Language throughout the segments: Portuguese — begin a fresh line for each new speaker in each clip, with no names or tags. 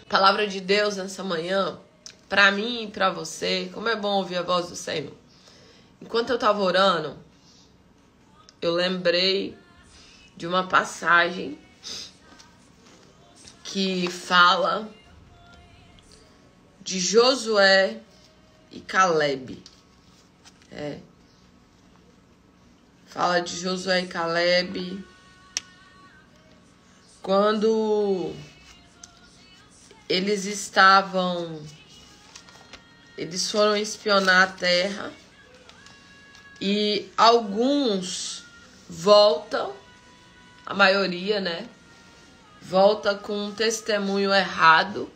Palavra de Deus nessa manhã, para mim e para você. Como é bom ouvir a voz do Senhor. Enquanto eu estava orando, eu lembrei de uma passagem que fala de Josué e Caleb. Fala de Josué e Caleb quando eles foram espionar a terra e alguns voltam, a maioria, né? Volta com um testemunho errado,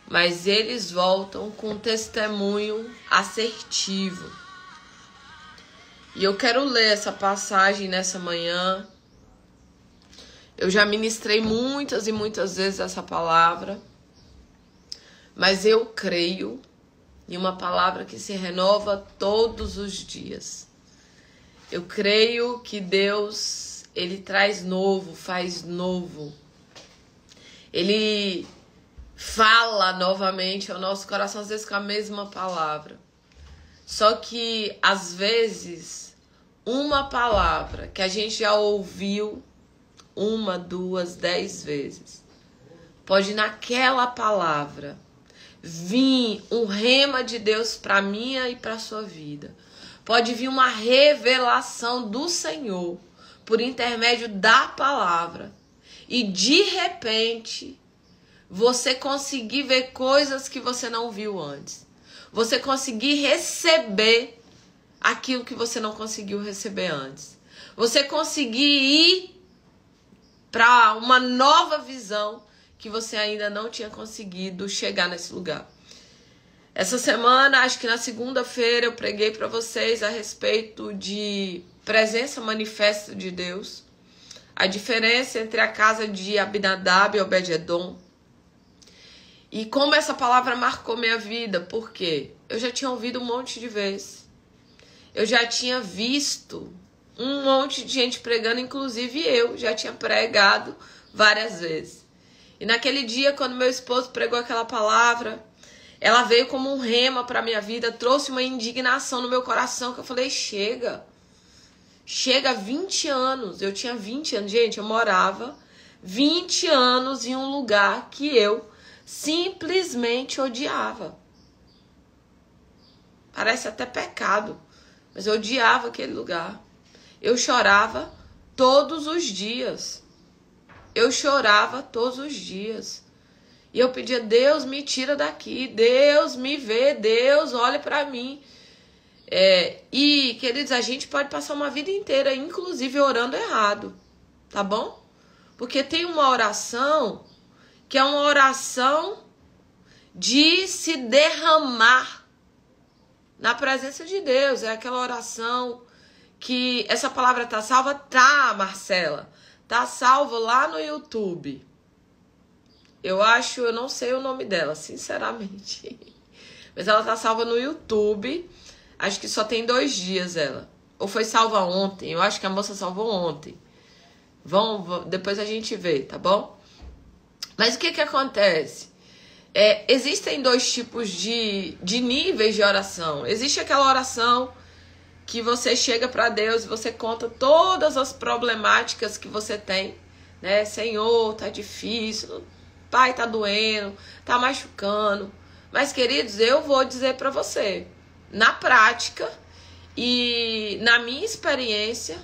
mas eles voltam com um testemunho assertivo. E eu quero ler essa passagem nessa manhã. Eu já ministrei muitas e muitas vezes essa palavra, mas eu creio em uma palavra que se renova todos os dias. Eu creio que Deus, Ele traz novo, faz novo. Ele fala novamente ao nosso coração, às vezes com a mesma palavra. Só que, às vezes, uma palavra que a gente já ouviu 1, 2, 10 vezes, pode naquela palavra vir um rema de Deus para minha e para sua vida. Pode vir uma revelação do Senhor por intermédio da palavra. E de repente, você conseguir ver coisas que você não viu antes. Você conseguir receber aquilo que você não conseguiu receber antes. Você conseguir ir para uma nova visão que você ainda não tinha conseguido chegar nesse lugar. Essa semana, acho que na segunda-feira, eu preguei para vocês a respeito de presença manifesta de Deus. A diferença entre a casa de Abinadab e Obed-edom. E como essa palavra marcou minha vida, porque eu já tinha ouvido um monte de vezes. Eu já tinha visto um monte de gente pregando, inclusive eu já tinha pregado várias vezes. E naquele dia, quando meu esposo pregou aquela palavra, ela veio como um rema para minha vida, trouxe uma indignação no meu coração, que eu falei, chega 20 anos, eu tinha 20 anos, gente, eu morava 20 anos em um lugar que eu simplesmente odiava. Parece até pecado, mas eu odiava aquele lugar. Eu chorava todos os dias. Eu chorava todos os dias. E eu pedia, Deus me tira daqui, Deus me vê, Deus olha para mim. E, queridos, a gente pode passar uma vida inteira, inclusive orando errado, tá bom? Porque tem uma oração que é uma oração de se derramar na presença de Deus. É aquela oração que essa palavra tá salva? Tá, Marcela. Tá salva lá no YouTube. Eu não sei o nome dela, sinceramente. Mas ela tá salva no YouTube. Acho que só tem 2 dias ela. Ou foi salva ontem. Eu acho que a moça salvou ontem. Depois a gente vê, tá bom? Mas o que acontece? Existem 2 tipos de níveis de oração. Existe aquela oração que você chega para Deus e você conta todas as problemáticas que você tem, né? Senhor, tá difícil, pai tá doendo, tá machucando. Mas, queridos, eu vou dizer para você, na prática e na minha experiência,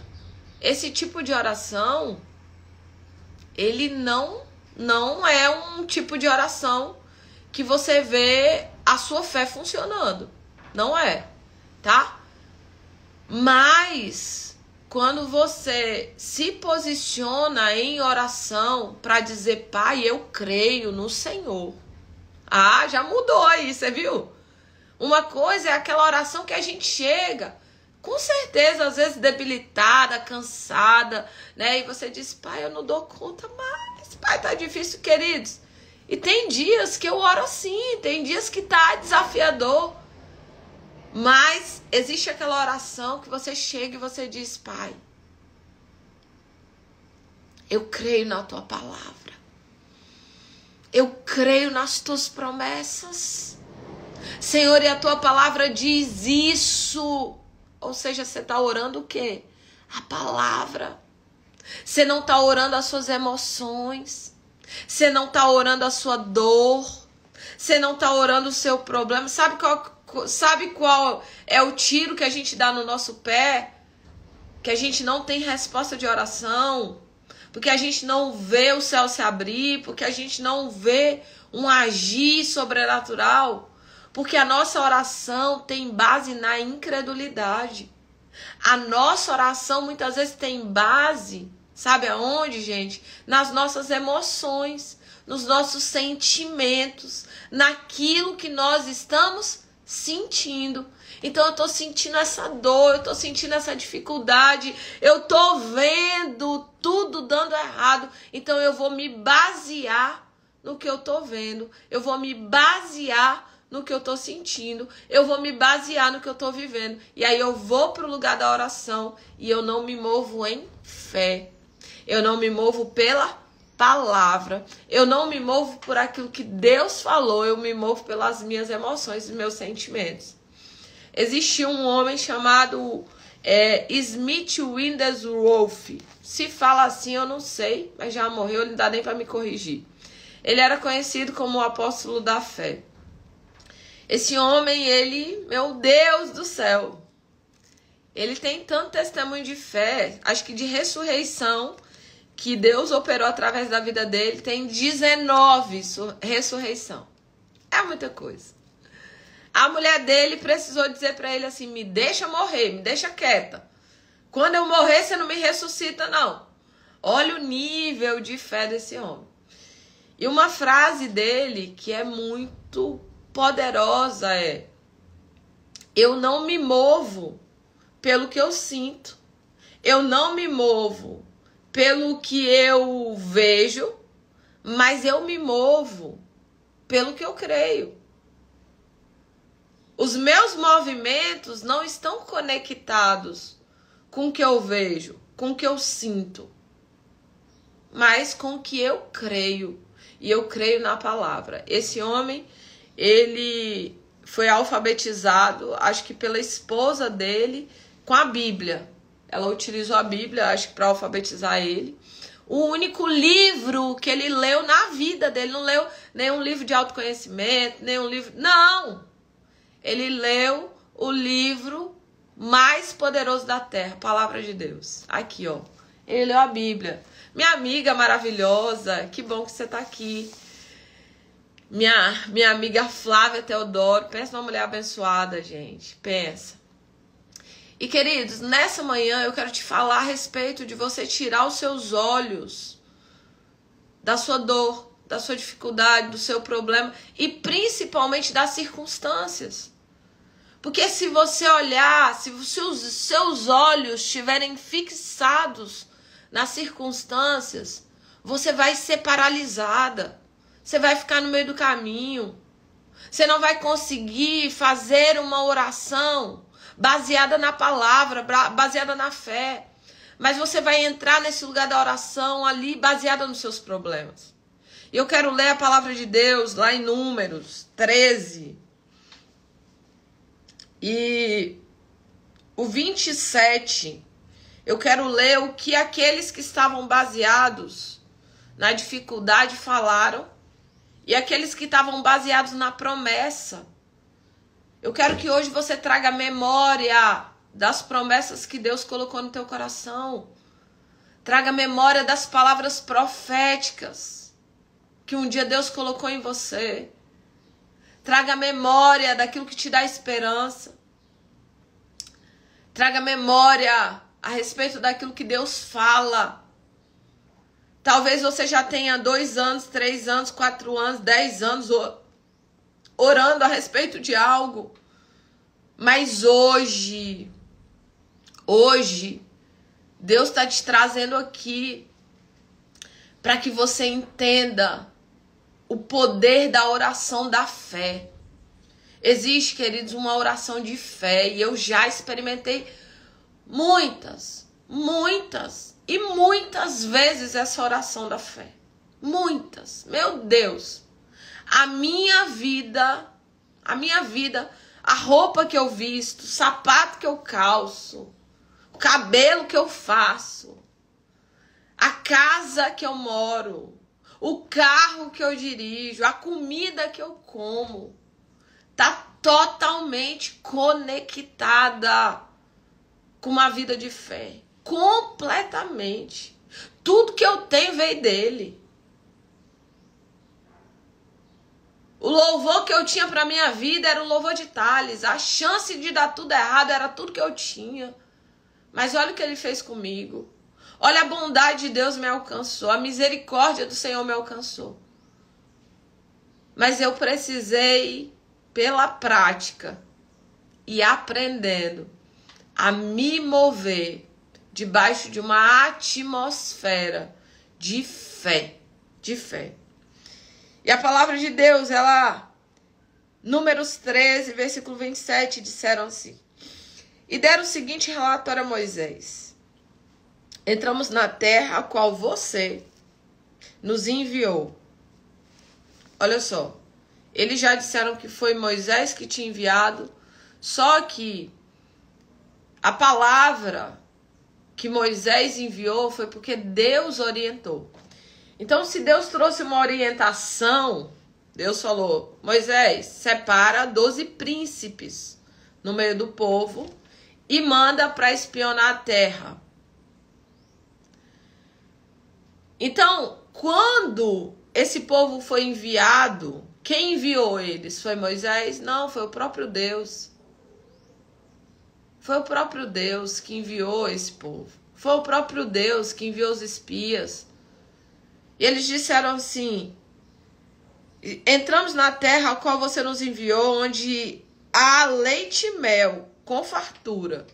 esse tipo de oração, ele não é um tipo de oração que você vê a sua fé funcionando. Não é, tá? Mas quando você se posiciona em oração para dizer, Pai, eu creio no Senhor. Ah, já mudou aí, você viu? Uma coisa é aquela oração que a gente chega, com certeza, às vezes debilitada, cansada, né? E você diz, Pai, eu não dou conta mais. Pai, tá difícil, queridos. E tem dias que eu oro assim, tem dias que tá desafiador. Mas existe aquela oração que você chega e você diz, Pai, eu creio na tua palavra. Eu creio nas tuas promessas. Senhor, e a tua palavra diz isso. Ou seja, você está orando o quê? A palavra. Você não está orando as suas emoções. Você não está orando a sua dor. Você não está orando o seu problema. Sabe qual é o tiro que a gente dá no nosso pé? Que a gente não tem resposta de oração. Porque a gente não vê o céu se abrir. Porque a gente não vê um agir sobrenatural. Porque a nossa oração tem base na incredulidade. A nossa oração muitas vezes tem base, sabe aonde, gente? Nas nossas emoções, nos nossos sentimentos, naquilo que nós estamos sentindo. Então eu estou sentindo essa dor, eu estou sentindo essa dificuldade, eu estou vendo tudo dando errado. Então eu vou me basear no que eu estou vendo, eu vou me basear no que eu estou sentindo, eu vou me basear no que eu estou vivendo. E aí eu vou para o lugar da oração e eu não me movo em fé. Eu não me movo pela palavra. Eu não me movo por aquilo que Deus falou. Eu me movo pelas minhas emoções e meus sentimentos. Existia um homem chamado Smith Wigglesworth. Se fala assim, eu não sei, mas já morreu, ele não dá nem para me corrigir. Ele era conhecido como o apóstolo da fé. Esse homem, ele, meu Deus do céu, ele tem tanto testemunho de fé, acho que de ressurreição, que Deus operou através da vida dele, tem 19 ressurreição. É muita coisa. A mulher dele precisou dizer para ele assim, me deixa morrer, me deixa quieta. Quando eu morrer, você não me ressuscita, não. Olha o nível de fé desse homem. E uma frase dele que é muito poderosa é: eu não me movo pelo que eu sinto, eu não me movo pelo que eu vejo, mas eu me movo pelo que eu creio. Os meus movimentos não estão conectados com o que eu vejo, com o que eu sinto, mas com o que eu creio. E eu creio na palavra. Esse homem, ele foi alfabetizado, acho que pela esposa dele, com a Bíblia. Ela utilizou a Bíblia, acho que para alfabetizar ele. O único livro que ele leu na vida dele, não leu nenhum livro de autoconhecimento, nenhum livro... Não! Ele leu o livro mais poderoso da terra, a Palavra de Deus. Aqui, ó. Ele leu a Bíblia. Minha amiga maravilhosa, que bom que você está aqui. Minha amiga Flávia Teodoro, pensa numa mulher abençoada, gente, pensa. E queridos, nessa manhã eu quero te falar a respeito de você tirar os seus olhos da sua dor, da sua dificuldade, do seu problema e principalmente das circunstâncias. Porque se você olhar, se os seus olhos estiverem fixados nas circunstâncias, você vai ser paralisada. Você vai ficar no meio do caminho. Você não vai conseguir fazer uma oração baseada na palavra, baseada na fé. Mas você vai entrar nesse lugar da oração ali, baseada nos seus problemas. E eu quero ler a palavra de Deus lá em Números 13. E o 27, eu quero ler o que aqueles que estavam baseados na dificuldade falaram. E aqueles que estavam baseados na promessa. Eu quero que hoje você traga memória das promessas que Deus colocou no teu coração. Traga memória das palavras proféticas que um dia Deus colocou em você. Traga memória daquilo que te dá esperança. Traga memória a respeito daquilo que Deus fala. Talvez você já tenha 2 anos, 3 anos, 4 anos, 10 anos orando a respeito de algo. Mas hoje, Deus está te trazendo aqui para que você entenda o poder da oração da fé. Existe, queridos, uma oração de fé e eu já experimentei muitas vezes essa oração da fé. Muitas. Meu Deus. a minha vida, a roupa que eu visto, o sapato que eu calço, o cabelo que eu faço, a casa que eu moro, o carro que eu dirijo, a comida que eu como, tá totalmente conectada com uma vida de fé. Completamente. Tudo que eu tenho veio dele. O louvor que eu tinha para minha vida era o louvor de Thales. A chance de dar tudo errado era tudo que eu tinha. Mas olha o que ele fez comigo. Olha a bondade de Deus me alcançou. A misericórdia do Senhor me alcançou. Mas eu precisei, pela prática e aprendendo, a me mover debaixo de uma atmosfera de fé. De fé. E a palavra de Deus, ela, Números 13, versículo 27, disseram assim: e deram o seguinte relatório a Moisés: entramos na terra a qual você nos enviou. Olha só, eles já disseram que foi Moisés que tinha enviado, só que a palavra que Moisés enviou foi porque Deus orientou. Então, se Deus trouxe uma orientação, Deus falou: Moisés, separa 12 príncipes no meio do povo e manda para espionar a terra. Então, quando esse povo foi enviado, quem enviou eles? Foi Moisés? Não, foi o próprio Deus. Foi o próprio Deus que enviou esse povo. Foi o próprio Deus que enviou os espias. E eles disseram assim: entramos na terra a qual você nos enviou, onde há leite e mel, com fartura.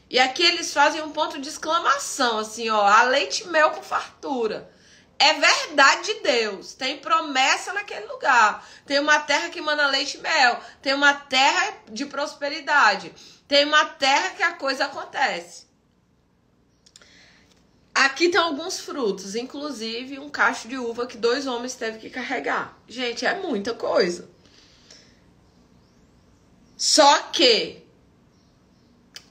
E aqui eles fazem um ponto de exclamação, assim, ó, há leite e mel com fartura. É verdade de Deus, tem promessa naquele lugar. Tem uma terra que manda leite e mel, tem uma terra de prosperidade, tem uma terra que a coisa acontece. Aqui tem alguns frutos, inclusive um cacho de uva que 2 homens teve que carregar. Gente, é muita coisa. Só que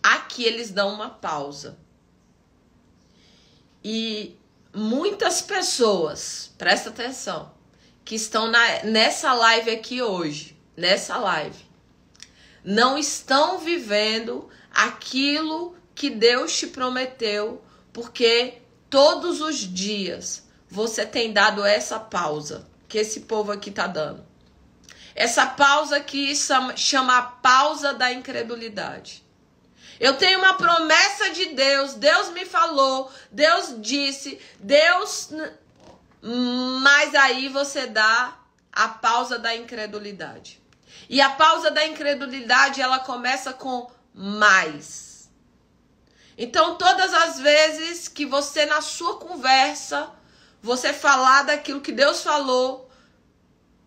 aqui eles dão uma pausa. E muitas pessoas, presta atenção, que estão nessa live aqui hoje, nessa live, não estão vivendo aquilo que Deus te prometeu, porque todos os dias você tem dado essa pausa que esse povo aqui tá dando. Essa pausa que chama a pausa da incredulidade. Eu tenho uma promessa de Deus, Deus me falou, Deus disse, Deus... Mas aí você dá a pausa da incredulidade. E a pausa da incredulidade, ela começa com mais. Então, todas as vezes que você, na sua conversa, você falar daquilo que Deus falou,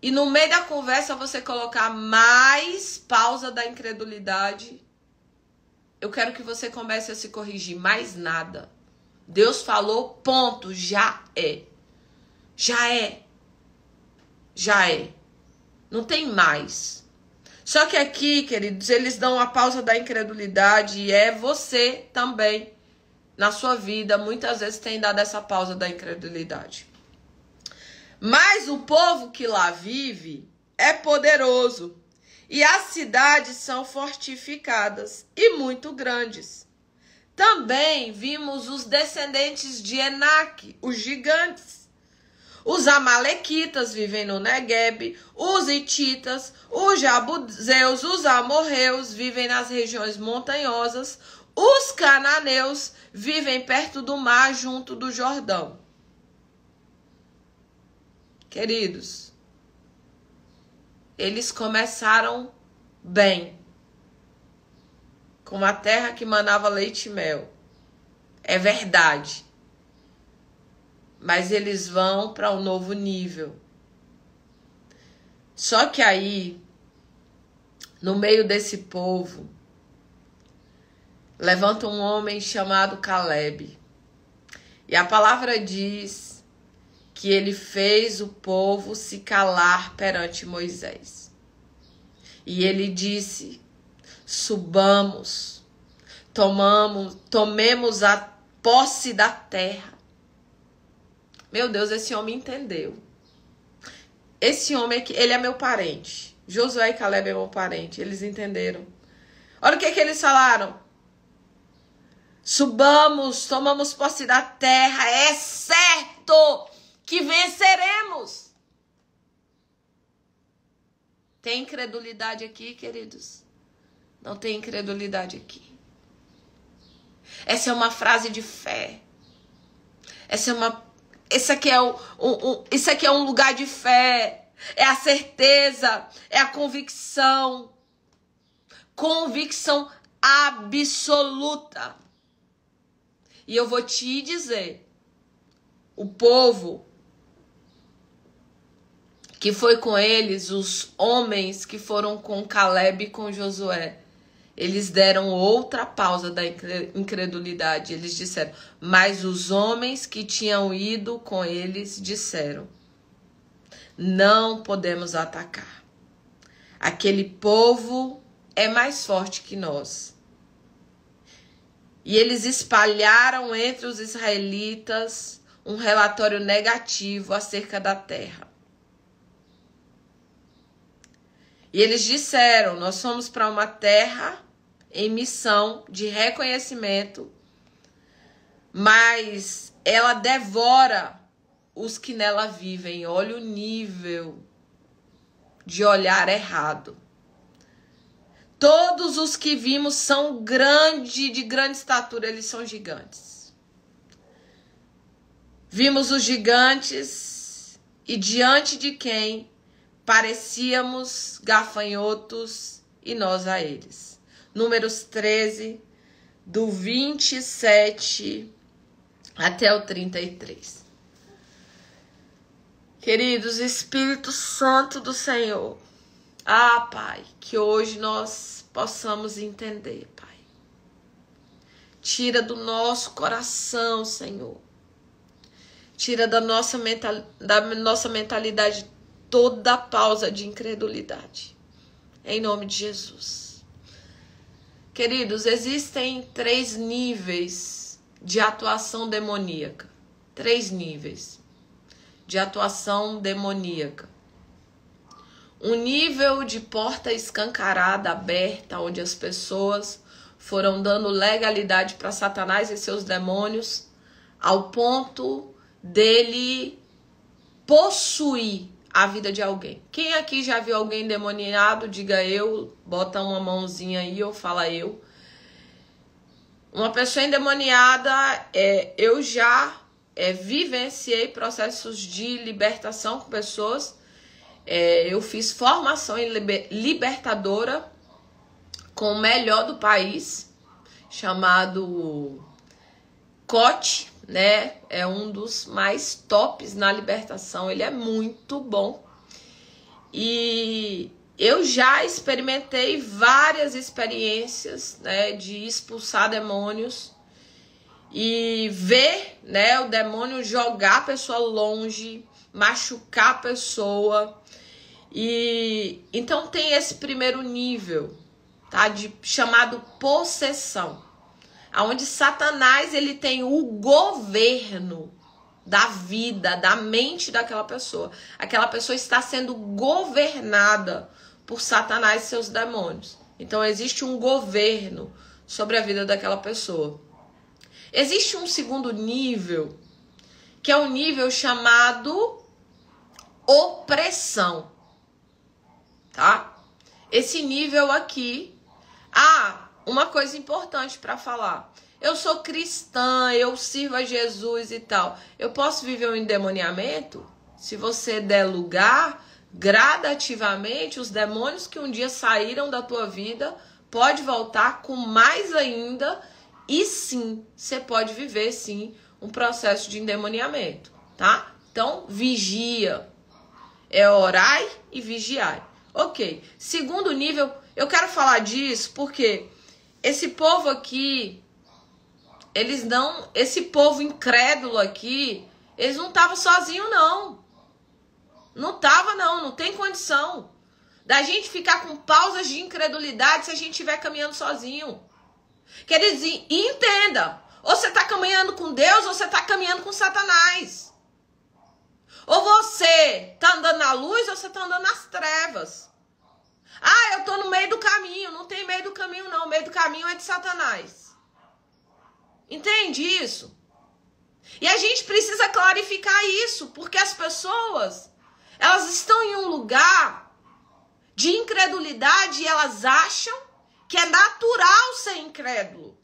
e no meio da conversa você colocar mais pausa da incredulidade, eu quero que você comece a se corrigir. Mais nada. Deus falou, ponto, já é. Já é. Já é. Não tem mais. Só que aqui, queridos, eles dão a pausa da incredulidade e é você também, na sua vida, muitas vezes tem dado essa pausa da incredulidade. Mas o povo que lá vive é poderoso e as cidades são fortificadas e muito grandes. Também vimos os descendentes de Enaque, os gigantes. Os amalequitas vivem no Negueb, os hititas, os jabuseus, os amorreus vivem nas regiões montanhosas, os cananeus vivem perto do mar, junto do Jordão. Queridos, eles começaram bem, com uma terra que manava leite e mel. É verdade. Mas eles vão para um novo nível. Só que aí, no meio desse povo, levanta um homem chamado Caleb. E a palavra diz que ele fez o povo se calar perante Moisés. E ele disse: subamos, tomemos a posse da terra. Meu Deus, esse homem entendeu. Esse homem aqui, ele é meu parente. Josué e Caleb é meu parente. Eles entenderam. Olha o que eles falaram. Subamos, tomamos posse da terra. É certo que venceremos. Tem incredulidade aqui, queridos? Não tem incredulidade aqui. Essa é uma frase de fé. Isso aqui é um lugar de fé. É a certeza, é a convicção. Convicção absoluta. E eu vou te dizer, o povo que foi com eles, os homens que foram com Caleb e com Josué, eles deram outra pausa da incredulidade. Eles disseram, mas os homens que tinham ido com eles disseram, não podemos atacar. Aquele povo é mais forte que nós. E eles espalharam entre os israelitas um relatório negativo acerca da terra. E eles disseram, nós fomos para uma terra em missão de reconhecimento, mas ela devora os que nela vivem. Olha o nível de olhar errado. Todos os que vimos são de grande estatura, eles são gigantes. Vimos os gigantes e diante de quem parecíamos gafanhotos e nós a eles. Números 13, do 27 até o 33. Queridos, Espírito Santo do Senhor, Pai, que hoje nós possamos entender, Pai. Tira do nosso coração, Senhor. Tira da nossa mentalidade toda a pausa de incredulidade. Em nome de Jesus. Queridos, existem 3 níveis de atuação demoníaca. 3 níveis de atuação demoníaca. Um nível de porta escancarada, aberta, onde as pessoas foram dando legalidade para Satanás e seus demônios, ao ponto dele possuir a vida de alguém. Quem aqui já viu alguém endemoniado? Diga eu, bota uma mãozinha aí ou fala eu. Uma pessoa endemoniada, eu já vivenciei processos de libertação com pessoas. Eu fiz formação em libertadora com o melhor do país, chamado Cote, né? É um dos mais tops na libertação, ele é muito bom. E eu já experimentei várias experiências, né, de expulsar demônios e ver, né, o demônio jogar a pessoa longe, machucar a pessoa. E então tem esse primeiro nível, tá, chamado possessão, onde Satanás ele tem o governo da vida, da mente daquela pessoa. Aquela pessoa está sendo governada por Satanás e seus demônios. Então existe um governo sobre a vida daquela pessoa. Existe um segundo nível, que é um nível chamado opressão, tá? Esse nível aqui, uma coisa importante para falar. Eu sou cristã, eu sirvo a Jesus e tal. Eu posso viver um endemoniamento? Se você der lugar, gradativamente, os demônios que um dia saíram da tua vida, pode voltar com mais ainda. E sim, você pode viver, sim, um processo de endemoniamento, tá? Então, vigia. É orai e vigiai. Ok. Segundo nível, eu quero falar disso porque esse povo aqui, esse povo incrédulo aqui, Eles não estavam sozinhos, não. Não tava, não. Não tem condição da gente ficar com pausas de incredulidade se a gente estiver caminhando sozinho. Quer dizer, entenda. Ou você está caminhando com Deus ou você está caminhando com Satanás. Ou você está andando na luz ou você está andando nas trevas. Ah, eu estou no meio do caminho. Não tem meio do caminho, não. O meio do caminho é de Satanás. Entende isso? E a gente precisa clarificar isso, porque as pessoas, elas estão em um lugar de incredulidade e elas acham que é natural ser incrédulo.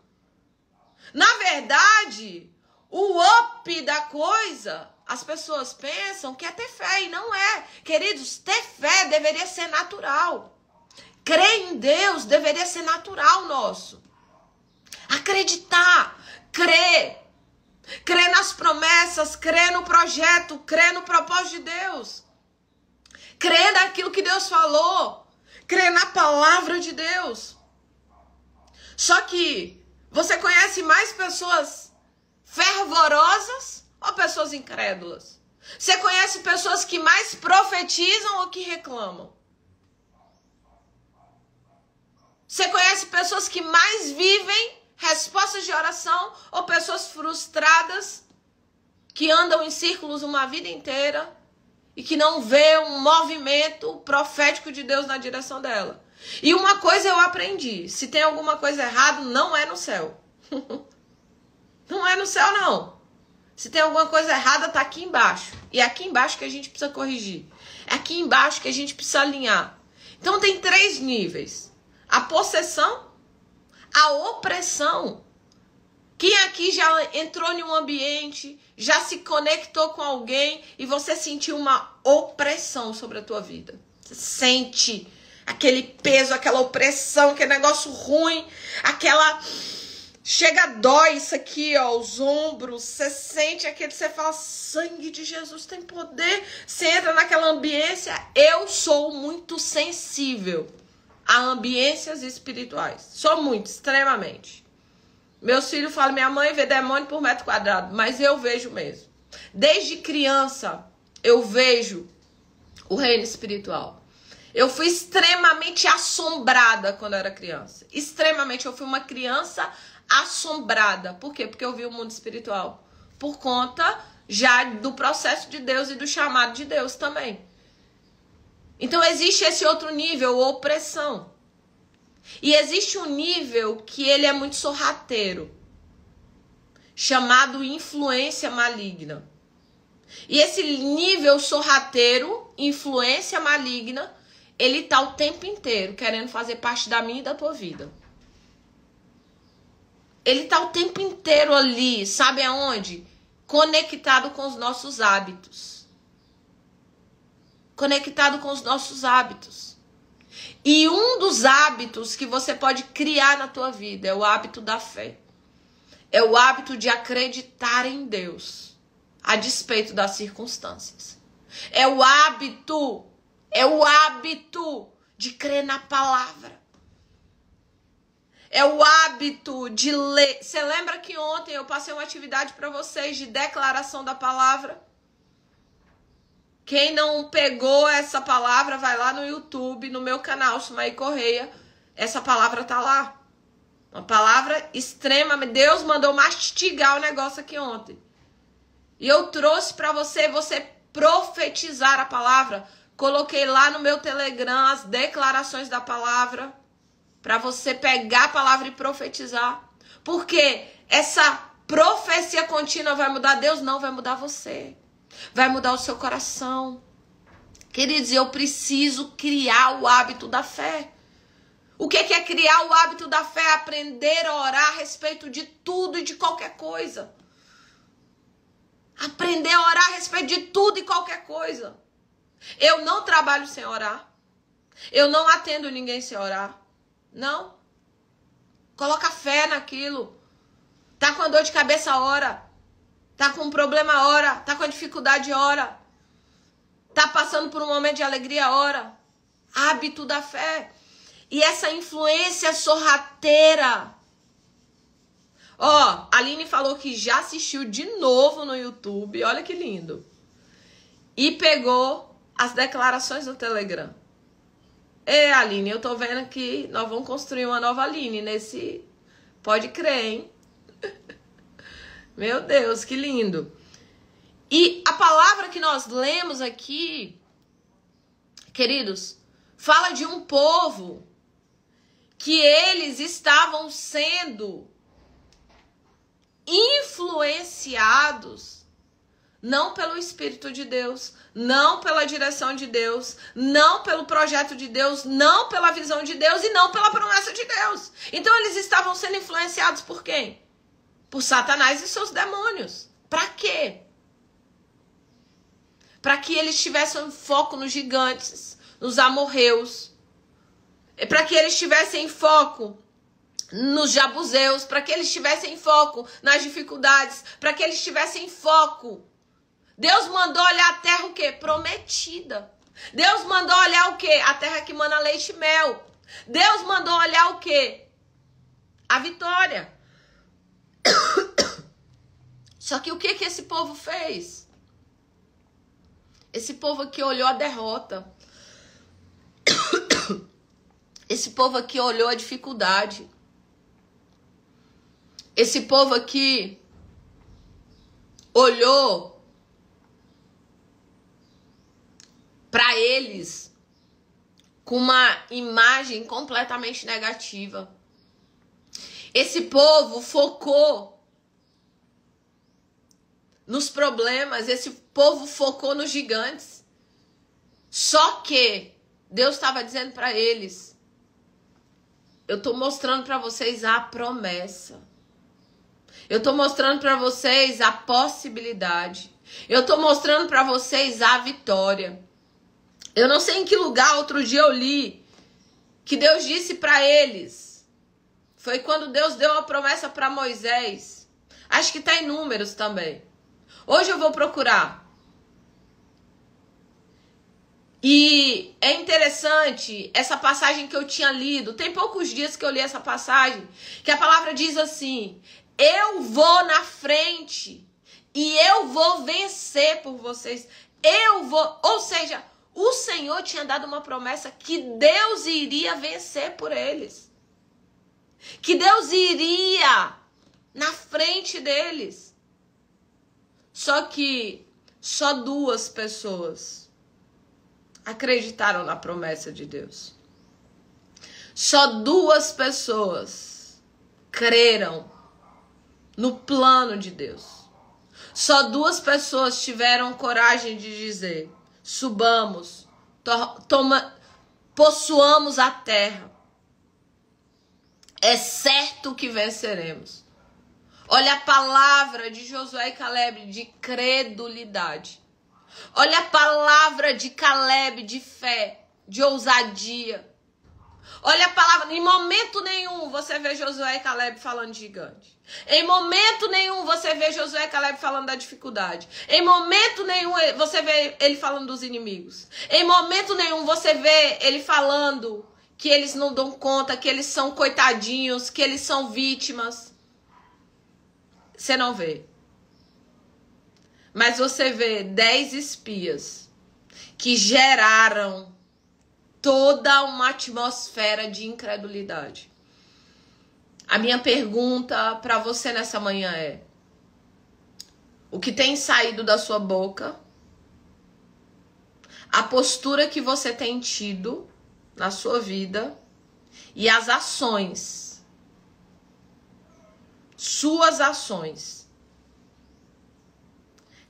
Na verdade, o up da coisa, as pessoas pensam que é ter fé e não é. Queridos, ter fé deveria ser natural. Crer em Deus deveria ser natural nosso. Acreditar, crer nas promessas, crer no projeto, crer no propósito de Deus. Crer naquilo que Deus falou, crer na palavra de Deus. Só que você conhece mais pessoas fervorosas ou pessoas incrédulas? Você conhece pessoas que mais profetizam ou que reclamam? Você conhece pessoas que mais vivem respostas de oração ou pessoas frustradas que andam em círculos uma vida inteira e que não vê um movimento profético de Deus na direção dela? E uma coisa eu aprendi, se tem alguma coisa errada, não é no céu. Não é no céu, não. Se tem alguma coisa errada, tá aqui embaixo. E é aqui embaixo que a gente precisa corrigir. É aqui embaixo que a gente precisa alinhar. Então tem 3 níveis. A possessão, a opressão. Quem aqui já entrou em um ambiente, já se conectou com alguém e você sentiu uma opressão sobre a tua vida? Você sente aquele peso, aquela opressão, aquele negócio ruim, aquela... Chega, dói isso aqui, ó, os ombros, você sente aquele, você fala, sangue de Jesus tem poder, você entra naquela ambiência. Eu sou muito sensível a ambiências espirituais, sou muito, extremamente. Meus filhos falam, minha mãe vê demônio por metro quadrado, mas eu vejo mesmo. Desde criança, eu vejo o reino espiritual. Eu fui extremamente assombrada quando eu era criança. Extremamente, eu fui uma criança assombrada. Por quê? Porque eu vi o mundo espiritual. Por conta já do processo de Deus e do chamado de Deus também. Então existe esse outro nível, opressão. E existe um nível que ele é muito sorrateiro, chamado influência maligna. E esse nível sorrateiro, influência maligna, ele tá o tempo inteiro querendo fazer parte da minha e da tua vida. Ele tá o tempo inteiro ali, sabe aonde? Conectado com os nossos hábitos. Conectado com os nossos hábitos. E um dos hábitos que você pode criar na tua vida é o hábito da fé. É o hábito de acreditar em Deus, a despeito das circunstâncias. É o hábito de crer na palavra. É o hábito de ler. Você lembra que ontem eu passei uma atividade para vocês de declaração da palavra? Quem não pegou essa palavra, vai lá no YouTube, no meu canal, Sumaí Correia. Essa palavra tá lá. Uma palavra extrema. Deus mandou mastigar o negócio aqui ontem. E eu trouxe para você profetizar a palavra. Coloquei lá no meu Telegram as declarações da palavra. Para você pegar a palavra e profetizar. Porque essa profecia contínua vai mudar Deus? Não, vai mudar você. Vai mudar o seu coração. Queridos, eu preciso criar o hábito da fé. O que é criar o hábito da fé? Aprender a orar a respeito de tudo e de qualquer coisa. Aprender a orar a respeito de tudo e qualquer coisa. Eu não trabalho sem orar. Eu não atendo ninguém sem orar. Não. Coloca fé naquilo. Tá com a dor de cabeça, ora. Tá com um problema, ora. Tá com a dificuldade, ora. Tá passando por um momento de alegria, ora. Hábito da fé. E essa influência sorrateira Ó, a Aline falou que já assistiu de novo no YouTube. Olha que lindo. E pegou as declarações do Telegram. Aline, eu tô vendo que nós vamos construir uma nova Aline nesse... Pode crer, hein? Meu Deus, que lindo. E a palavra que nós lemos aqui, queridos, fala de um povo que eles estavam sendo influenciados não pelo Espírito de Deus, não pela direção de Deus, não pelo projeto de Deus, não pela visão de Deus e não pela promessa de Deus. Então eles estavam sendo influenciados por quem? Por Satanás e seus demônios. Para quê? Para que eles tivessem foco nos gigantes, nos amorreus, para que eles tivessem foco nos jabuseus, para que eles tivessem foco nas dificuldades, para que eles tivessem foco. Deus mandou olhar a terra o quê? Prometida. Deus mandou olhar o quê? A terra que mana leite e mel. Deus mandou olhar o quê? A vitória. Só que o que esse povo fez? Esse povo aqui olhou a derrota. Esse povo aqui olhou a dificuldade. Esse povo aqui olhou para eles com uma imagem completamente negativa. Esse povo focou nos problemas, esse povo focou nos gigantes. Só que Deus estava dizendo para eles: eu estou mostrando para vocês a promessa. Eu estou mostrando para vocês a possibilidade. Eu estou mostrando para vocês a vitória. Eu não sei em que lugar, outro dia eu li, que Deus disse para eles. Foi quando Deus deu a promessa para Moisés. Acho que está em Números também. Hoje eu vou procurar. E é interessante essa passagem que eu tinha lido. Tem poucos dias que eu li essa passagem. Que a palavra diz assim: eu vou na frente e eu vou vencer por vocês. Eu vou, ou seja, o Senhor tinha dado uma promessa que Deus iria vencer por eles. Que Deus iria na frente deles. Só que só 2 pessoas acreditaram na promessa de Deus. Só 2 pessoas creram no plano de Deus. Só 2 pessoas tiveram coragem de dizer: subamos, possuamos a terra. É certo que venceremos. Olha a palavra de Josué e Caleb de credulidade. Olha a palavra de Caleb de fé, de ousadia. Olha a palavra, em momento nenhum você vê Josué e Caleb falando de gigante. Em momento nenhum você vê Josué e Caleb falando da dificuldade. Em momento nenhum você vê ele falando dos inimigos. Em momento nenhum você vê ele falando que eles não dão conta, que eles são coitadinhos, que eles são vítimas. Você não vê. Mas você vê 10 espias que geraram toda uma atmosfera de incredulidade. A minha pergunta para você nessa manhã é: o que tem saído da sua boca, a postura que você tem tido na sua vida e as ações, suas ações,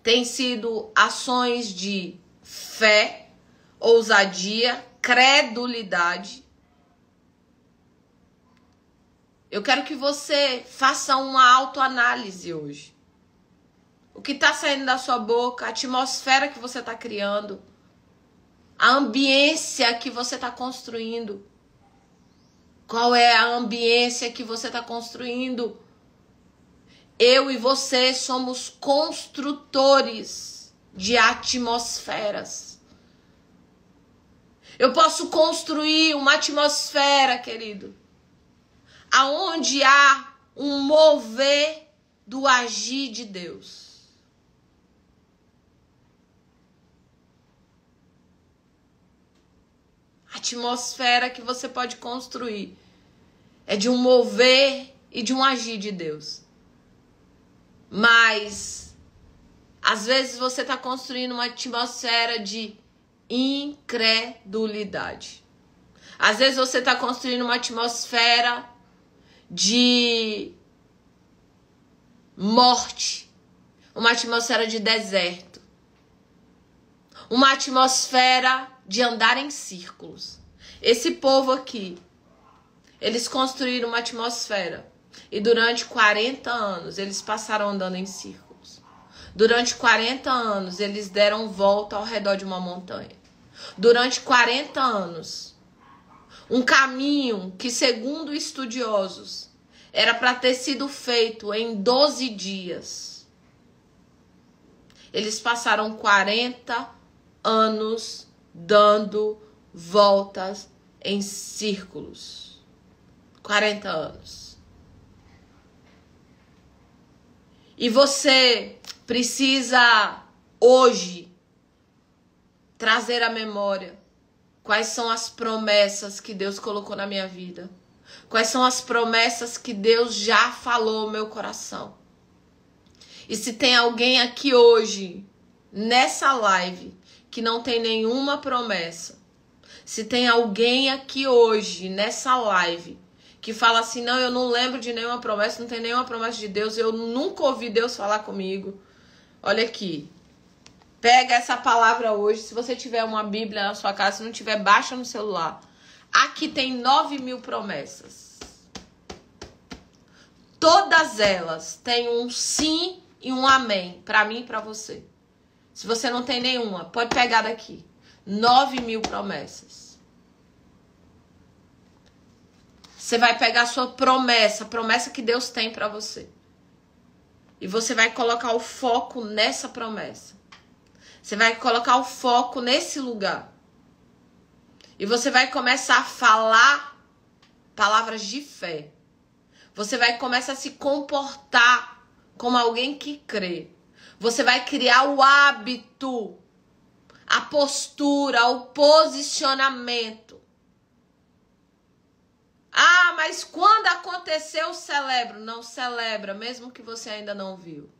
têm sido ações de fé, ousadia, credulidade? Eu quero que você faça uma autoanálise hoje. O que está saindo da sua boca, a atmosfera que você está criando, a ambiência que você está construindo. Qual é a ambiência que você está construindo? Eu e você somos construtores de atmosferas. Eu posso construir uma atmosfera, querido, aonde há um mover do agir de Deus. A atmosfera que você pode construir é de um mover e de um agir de Deus. Mas, às vezes, você está construindo uma atmosfera de incredulidade. Às vezes, você está construindo uma atmosfera de morte. Uma atmosfera de deserto. Uma atmosfera de andar em círculos. Esse povo aqui, eles construíram uma atmosfera. E durante 40 anos, eles passaram andando em círculos. Durante 40 anos, eles deram volta ao redor de uma montanha. Durante 40 anos, um caminho que, segundo estudiosos, era para ter sido feito em 12 dias. Eles passaram 40 anos dando voltas em círculos. 40 anos. E você precisa hoje trazer à memória quais são as promessas que Deus colocou na minha vida. Quais são as promessas que Deus já falou no meu coração. E se tem alguém aqui hoje, nessa live, que não tem nenhuma promessa. Se tem alguém aqui hoje, nessa live, que fala assim, não, eu não lembro de nenhuma promessa, não tem nenhuma promessa de Deus, eu nunca ouvi Deus falar comigo. Olha aqui. Pega essa palavra hoje, se você tiver uma Bíblia na sua casa, se não tiver, baixa no celular. Aqui tem 9.000 promessas. Todas elas têm um sim e um amém, para mim e para você. Se você não tem nenhuma, pode pegar daqui. 9.000 promessas. Você vai pegar a sua promessa, a promessa que Deus tem para você. E você vai colocar o foco nessa promessa. Você vai colocar o foco nesse lugar. E você vai começar a falar palavras de fé. Você vai começar a se comportar como alguém que crê. Você vai criar o hábito, a postura, o posicionamento. Ah, mas quando aconteceu, celebro. Não celebra, mesmo que você ainda não viu.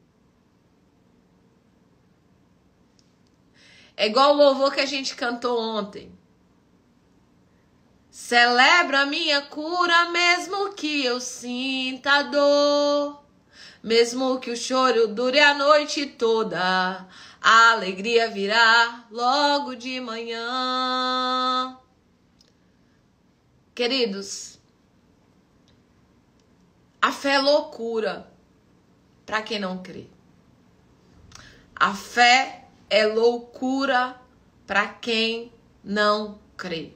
É igual o louvor que a gente cantou ontem. Celebra a minha cura, mesmo que eu sinta dor. Mesmo que o choro dure a noite toda, a alegria virá logo de manhã. Queridos, a fé é loucura para quem não crê. A fé é loucura para quem não crê.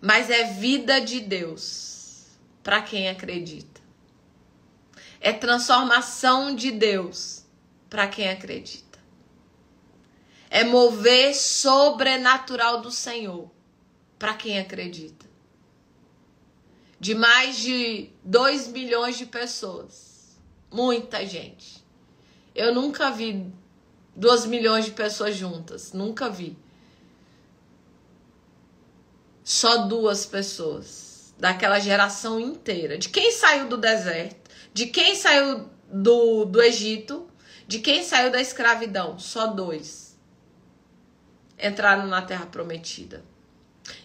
Mas é vida de Deus para quem acredita. É transformação de Deus para quem acredita. É mover sobrenatural do Senhor para quem acredita. De mais de 2 milhões de pessoas. Muita gente. Eu nunca vi 2 milhões de pessoas juntas. Nunca vi. Só 2 pessoas. Daquela geração inteira. De quem saiu do deserto. De quem saiu do Egito. De quem saiu da escravidão. Só 2. Entraram na terra prometida.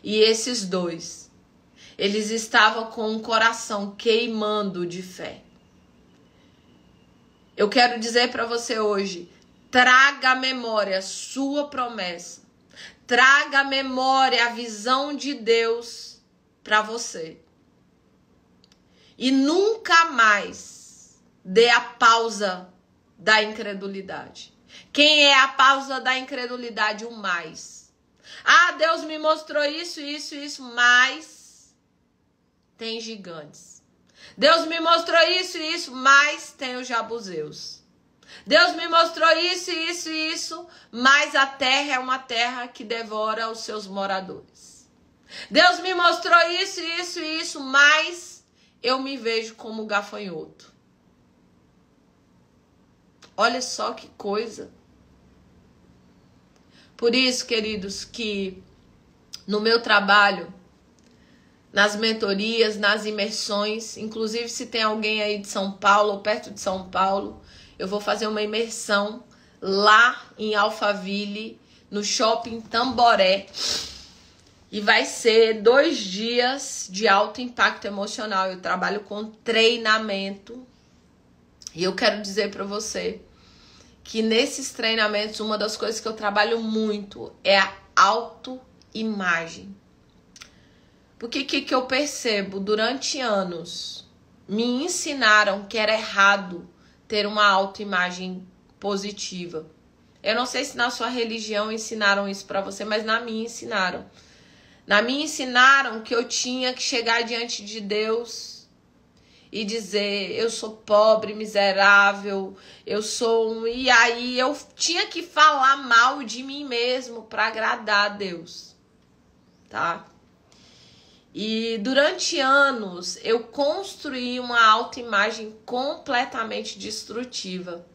E esses 2. Eles estavam com um coração queimando de fé. Eu quero dizer para você hoje, traga à memória a sua promessa. Traga à memória a visão de Deus para você. E nunca mais dê a pausa da incredulidade. Quem é a pausa da incredulidade? O mais. Ah, Deus me mostrou isso, mas tem gigantes. Deus me mostrou isso, mas tem os jabuseus. Deus me mostrou isso, mas a terra é uma terra que devora os seus moradores. Deus me mostrou isso, mas eu me vejo como gafanhoto. Olha só que coisa. Por isso, queridos, que no meu trabalho, nas mentorias, nas imersões, inclusive se tem alguém aí de São Paulo ou perto de São Paulo, eu vou fazer uma imersão lá em Alphaville, no Shopping Tamboré. E vai ser 2 dias de alto impacto emocional. Eu trabalho com treinamento. E eu quero dizer para você que nesses treinamentos, uma das coisas que eu trabalho muito é a autoimagem. Porque que eu percebo? Durante anos, me ensinaram que era errado ter uma autoimagem positiva. Eu não sei se na sua religião ensinaram isso para você, mas na minha ensinaram. Na minha ensinaram que eu tinha que chegar diante de Deus e dizer, eu sou pobre, miserável, eu sou um... E aí eu tinha que falar mal de mim mesmo para agradar a Deus, tá? E durante anos eu construí uma autoimagem completamente destrutiva.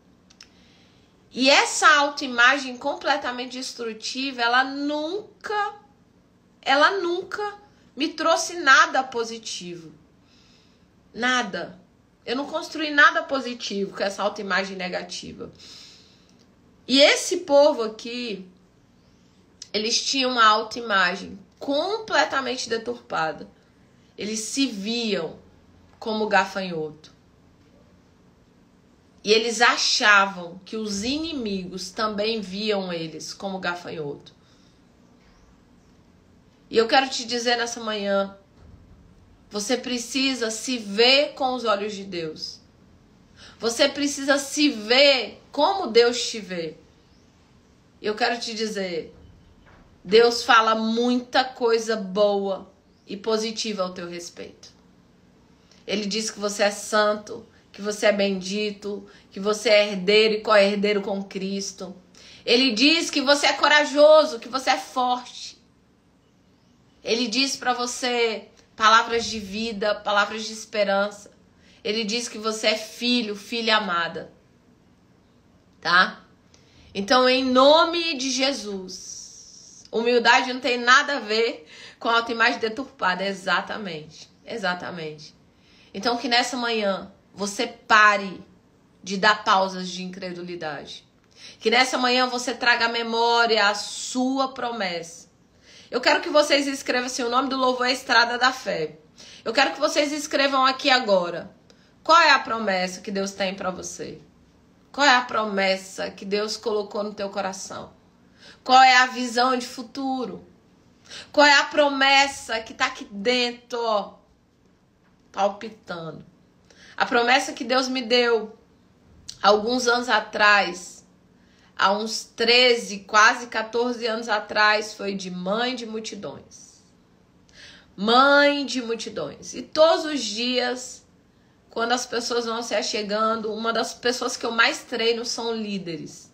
E essa autoimagem completamente destrutiva, ela nunca me trouxe nada positivo. Nada. Eu não construí nada positivo com essa autoimagem negativa. E esse povo aqui, eles tinham uma autoimagem completamente deturpada. Eles se viam como gafanhoto. E eles achavam que os inimigos também viam eles como gafanhoto. E eu quero te dizer nessa manhã, você precisa se ver com os olhos de Deus. Você precisa se ver como Deus te vê. E eu quero te dizer, Deus fala muita coisa boa e positiva ao teu respeito. Ele diz que você é santo, que você é bendito, que você é herdeiro e co-herdeiro com Cristo. Ele diz que você é corajoso, que você é forte. Ele diz para você palavras de vida, palavras de esperança. Ele diz que você é filho, filha amada. Tá? Então, em nome de Jesus, humildade não tem nada a ver com a autoimagem deturpada. Exatamente. Exatamente. Então, que nessa manhã você pare de dar pausas de incredulidade. Que nessa manhã você traga à memória a sua promessa. Eu quero que vocês escrevam assim, o nome do louvor é Estrada da Fé. Eu quero que vocês escrevam aqui agora. Qual é a promessa que Deus tem para você? Qual é a promessa que Deus colocou no teu coração? Qual é a visão de futuro? Qual é a promessa que está aqui dentro, ó, palpitando? A promessa que Deus me deu alguns anos atrás, há uns 13, quase 14 anos atrás, foi de mãe de multidões. Mãe de multidões. E todos os dias, quando as pessoas vão se achegando, uma das pessoas que eu mais treino são líderes.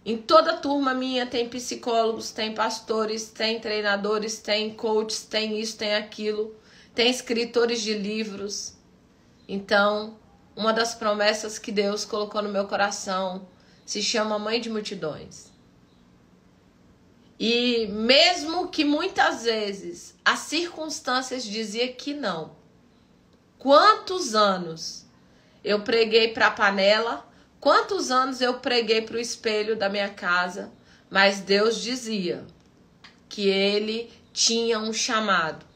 Em toda turma minha tem psicólogos, tem pastores, tem treinadores, tem coaches, tem isso, tem aquilo, tem escritores de livros. Então, uma das promessas que Deus colocou no meu coração se chama Mãe de Multidões. E mesmo que muitas vezes as circunstâncias diziam que não. Quantos anos eu preguei para a panela, quantos anos eu preguei para o espelho da minha casa, mas Deus dizia que Ele tinha um chamado,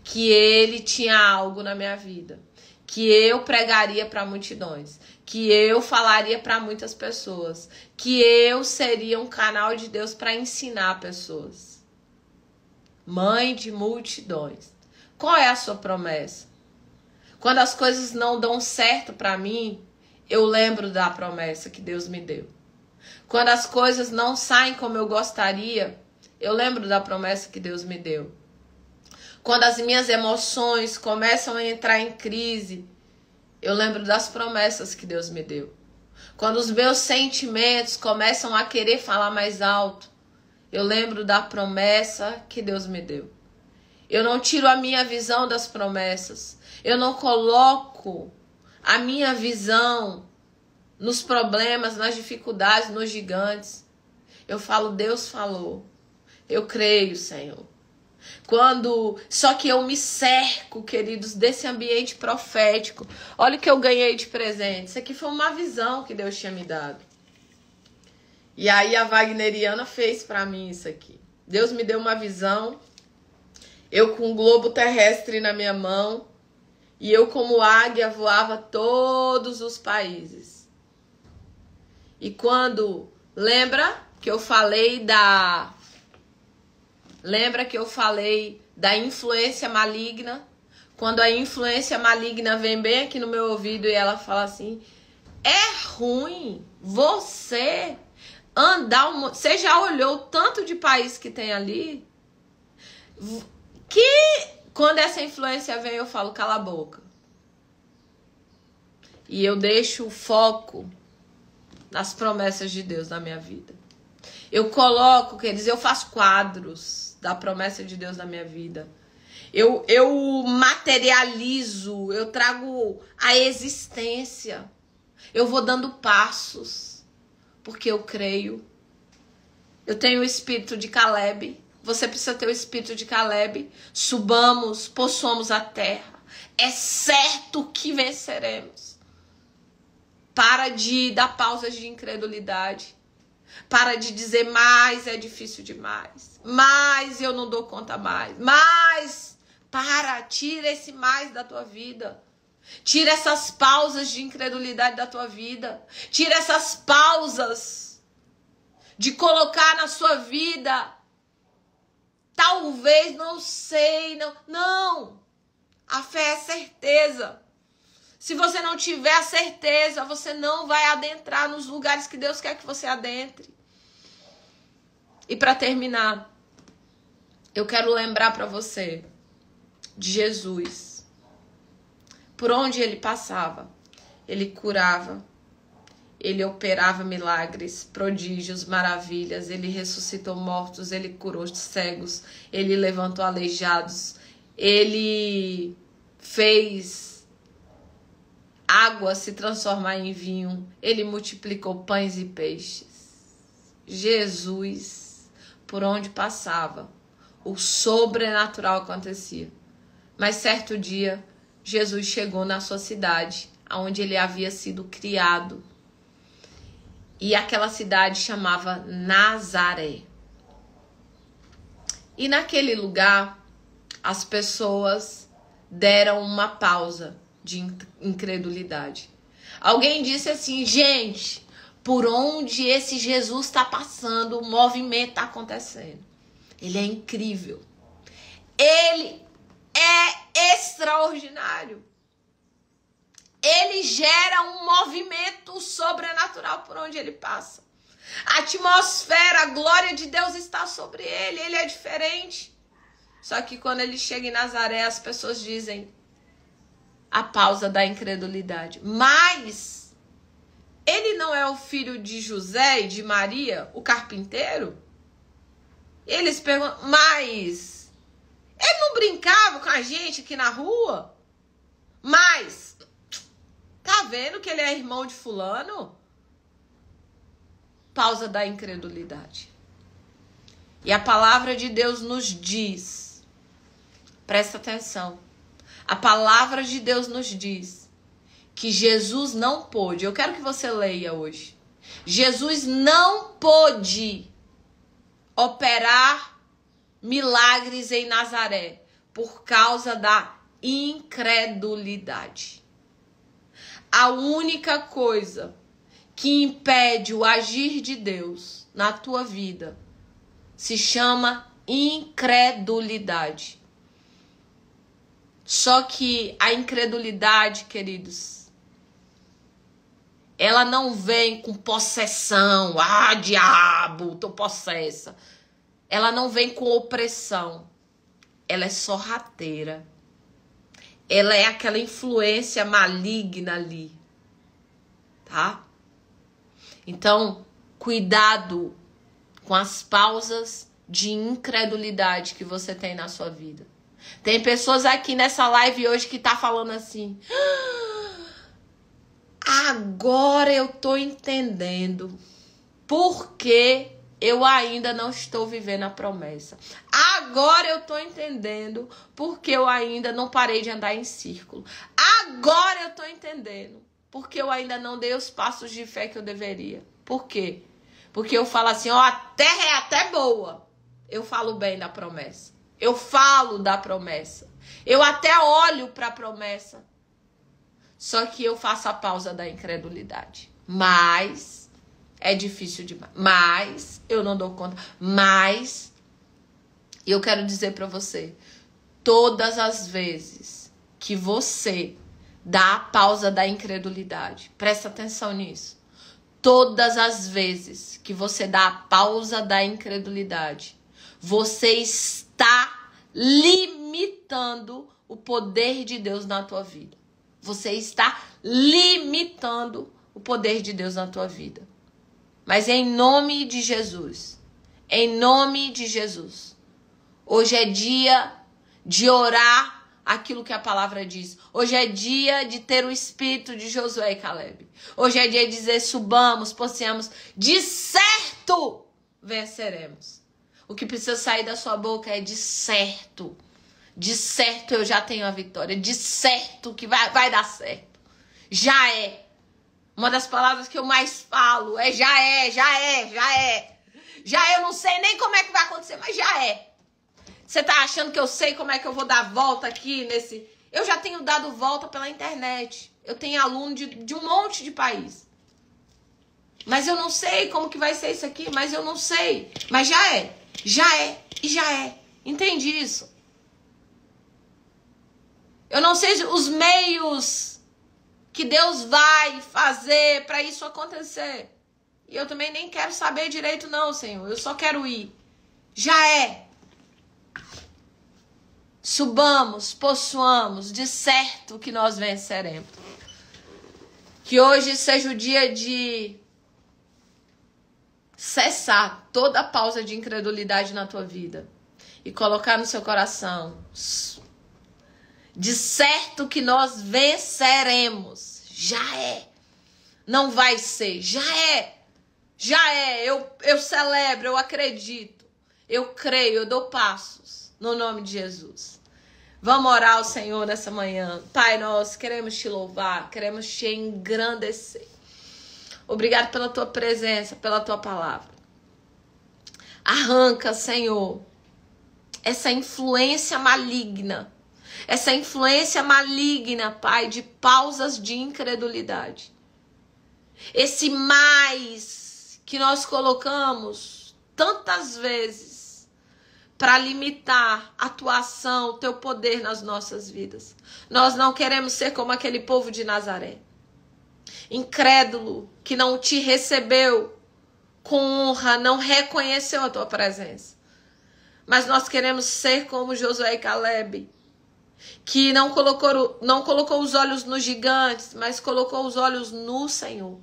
que Ele tinha algo na minha vida, que eu pregaria para multidões, que eu falaria para muitas pessoas, que eu seria um canal de Deus para ensinar pessoas. Mãe de multidões. Qual é a sua promessa? Quando as coisas não dão certo para mim, eu lembro da promessa que Deus me deu. Quando as coisas não saem como eu gostaria, eu lembro da promessa que Deus me deu. Quando as minhas emoções começam a entrar em crise, eu lembro das promessas que Deus me deu. Quando os meus sentimentos começam a querer falar mais alto, eu lembro da promessa que Deus me deu. Eu não tiro a minha visão das promessas. Eu não coloco a minha visão nos problemas, nas dificuldades, nos gigantes. Eu falo, Deus falou. Eu creio, Senhor. Só que eu me cerco, queridos, desse ambiente profético. Olha o que eu ganhei de presente. Isso aqui foi uma visão que Deus tinha me dado. E aí a Wagneriana fez para mim isso aqui. Deus me deu uma visão. Eu com um globo terrestre na minha mão. E eu como águia voava todos os países. E quando... Lembra que eu falei da influência maligna? Quando a influência maligna vem bem aqui no meu ouvido e ela fala assim: é ruim você andar... Você já olhou o tanto de país que tem ali? Que quando essa influência vem eu falo, cala a boca. E eu deixo o foco nas promessas de Deus na minha vida. Eu coloco, queridos, eu faço quadros da promessa de Deus na minha vida. Eu materializo, eu trago a existência. Eu vou dando passos, porque eu creio. Eu tenho o espírito de Caleb. Você precisa ter o espírito de Caleb. Subamos, possuamos a terra. É certo que venceremos. Para de dar pausas de incredulidade. Para de dizer, mais é difícil demais. Mais eu não dou conta mais. Mais, tira esse mais da tua vida. Tira essas pausas de incredulidade da tua vida. Tira essas pausas de colocar na sua vida, talvez, não sei, não. A fé é certeza. Se você não tiver a certeza, você não vai adentrar nos lugares que Deus quer que você adentre. E para terminar, eu quero lembrar para você de Jesus. Por onde ele passava, ele curava, ele operava milagres, prodígios, maravilhas, ele ressuscitou mortos, ele curou cegos, ele levantou aleijados, ele fez água se transformar em vinho, ele multiplicou pães e peixes. Jesus, por onde passava, o sobrenatural acontecia. Mas certo dia, Jesus chegou na sua cidade, onde ele havia sido criado. E aquela cidade chamava Nazaré. E naquele lugar, as pessoas deram uma pausa de incredulidade. Alguém disse assim, gente, por onde esse Jesus está passando, o movimento está acontecendo. Ele é incrível. Ele é extraordinário. Ele gera um movimento sobrenatural por onde ele passa. A atmosfera, a glória de Deus está sobre ele. Ele é diferente. Só que quando ele chega em Nazaré, as pessoas dizem a pausa da incredulidade. Mas ele não é o filho de José e de Maria, o carpinteiro? Eles perguntam, mas ele não brincava com a gente aqui na rua? Mas tá vendo que ele é irmão de fulano? Pausa da incredulidade. E a palavra de Deus nos diz, presta atenção, a palavra de Deus nos diz que Jesus não pôde, eu quero que você leia hoje, Jesus não pôde operar milagres em Nazaré por causa da incredulidade. A única coisa que impede o agir de Deus na tua vida se chama incredulidade. Só que a incredulidade, queridos, ela não vem com possessão. Ah, diabo, tô possessa. Ela não vem com opressão. Ela é sorrateira. Ela é aquela influência maligna ali. Tá? Então, cuidado com as pausas de incredulidade que você tem na sua vida. Tem pessoas aqui nessa live hoje que tá falando assim: agora eu tô entendendo por que eu ainda não estou vivendo a promessa. Agora eu tô entendendo porque eu ainda não parei de andar em círculo. Agora eu tô entendendo porque eu ainda não dei os passos de fé que eu deveria. Por quê? Porque eu falo assim, ó, a terra é até boa. Eu falo bem da promessa. Eu falo da promessa. Eu até olho para a promessa. Só que eu faço a pausa da incredulidade. Mas é difícil demais. Mas eu não dou conta. Mas eu quero dizer para você, todas as vezes que você dá a pausa da incredulidade, presta atenção nisso. Todas as vezes que você dá a pausa da incredulidade, você está limitando o poder de Deus na tua vida. Você está limitando o poder de Deus na tua vida. Mas em nome de Jesus, hoje é dia de orar aquilo que a palavra diz. Hoje é dia de ter o espírito de Josué e Calebe. Hoje é dia de dizer, subamos, possamos, de certo venceremos. O que precisa sair da sua boca é de certo. De certo eu já tenho a vitória. De certo que vai dar certo. Já é. Uma das palavras que eu mais falo é já é. Já eu não sei nem como é que vai acontecer, mas já é. Você tá achando que eu sei como é que eu vou dar volta aqui nesse... Eu já tenho dado volta pela internet. Eu tenho aluno de um monte de país. Mas eu não sei como que vai ser isso aqui, mas eu não sei. Mas já é. Já é e já é. Entende isso? Eu não sei os meios que Deus vai fazer para isso acontecer. E eu também nem quero saber direito não, Senhor. Eu só quero ir. Já é. Subamos, possuamos, de certo que nós venceremos. Que hoje seja o dia de cessar toda a pausa de incredulidade na tua vida e colocar no seu coração, de certo que nós venceremos. Já é. Não vai ser. Já é. Já é. Eu celebro, eu acredito. Eu creio, eu dou passos. No nome de Jesus. Vamos orar ao Senhor nessa manhã. Pai, nós queremos te louvar, queremos te engrandecer. Obrigado pela tua presença, pela tua palavra. Arranca, Senhor, essa influência maligna. Essa influência maligna, Pai, de pausas de incredulidade. Esse mais que nós colocamos tantas vezes para limitar a tua ação, o teu poder nas nossas vidas. Nós não queremos ser como aquele povo de Nazaré. Incrédulo, que não te recebeu com honra, não reconheceu a tua presença. Mas nós queremos ser como Josué e Calebe, que não colocou os olhos nos gigantes, mas colocou os olhos no Senhor.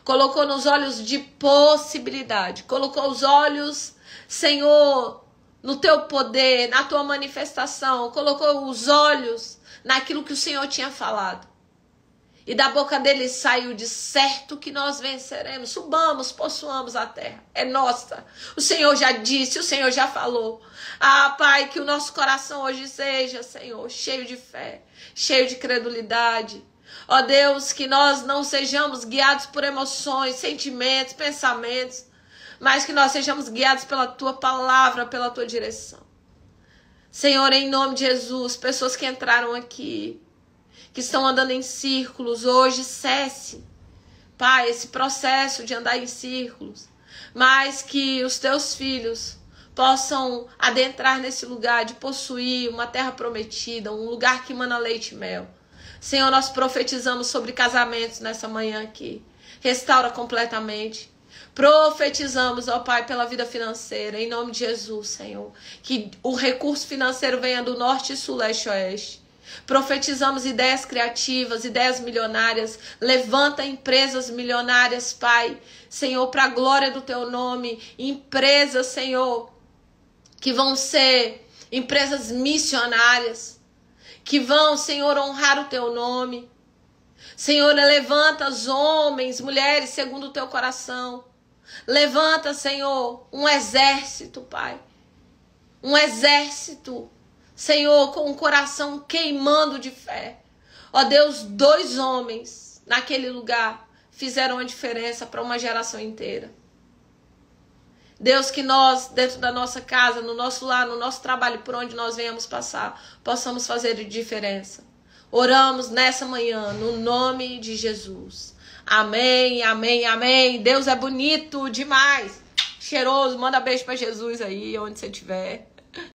Colocou nos olhos de possibilidade. Colocou os olhos, Senhor, no teu poder, na tua manifestação. Colocou os olhos naquilo que o Senhor tinha falado. E da boca dele saiu de certo que nós venceremos. Subamos, possuamos a terra. É nossa. O Senhor já disse, o Senhor já falou. Ah, Pai, que o nosso coração hoje seja, Senhor, cheio de fé, cheio de credulidade. Ó Deus, que nós não sejamos guiados por emoções, sentimentos, pensamentos, mas que nós sejamos guiados pela tua palavra, pela tua direção. Senhor, em nome de Jesus, pessoas que entraram aqui, que estão andando em círculos, hoje cesse, Pai, esse processo de andar em círculos, mas que os teus filhos possam adentrar nesse lugar de possuir uma terra prometida, um lugar que emana leite e mel. Senhor, nós profetizamos sobre casamentos nessa manhã aqui. Restaura completamente. Profetizamos, ó Pai, pela vida financeira, em nome de Jesus, Senhor. Que o recurso financeiro venha do norte, sul, leste e oeste. Profetizamos ideias criativas, ideias milionárias. Levanta empresas milionárias, Pai. Senhor, para a glória do teu nome. Empresas, Senhor, que vão ser empresas missionárias, que vão, Senhor, honrar o teu nome. Senhor, levanta os homens, mulheres, segundo o teu coração. Levanta, Senhor, um exército, Pai. Um exército, Senhor, com o coração queimando de fé. Ó Deus, 2 homens naquele lugar fizeram a diferença para uma geração inteira. Deus, que nós, dentro da nossa casa, no nosso lar, no nosso trabalho, por onde nós venhamos passar, possamos fazer a diferença. Oramos nessa manhã, no nome de Jesus. Amém, amém, amém. Deus é bonito demais. Cheiroso, manda beijo para Jesus aí, onde você estiver.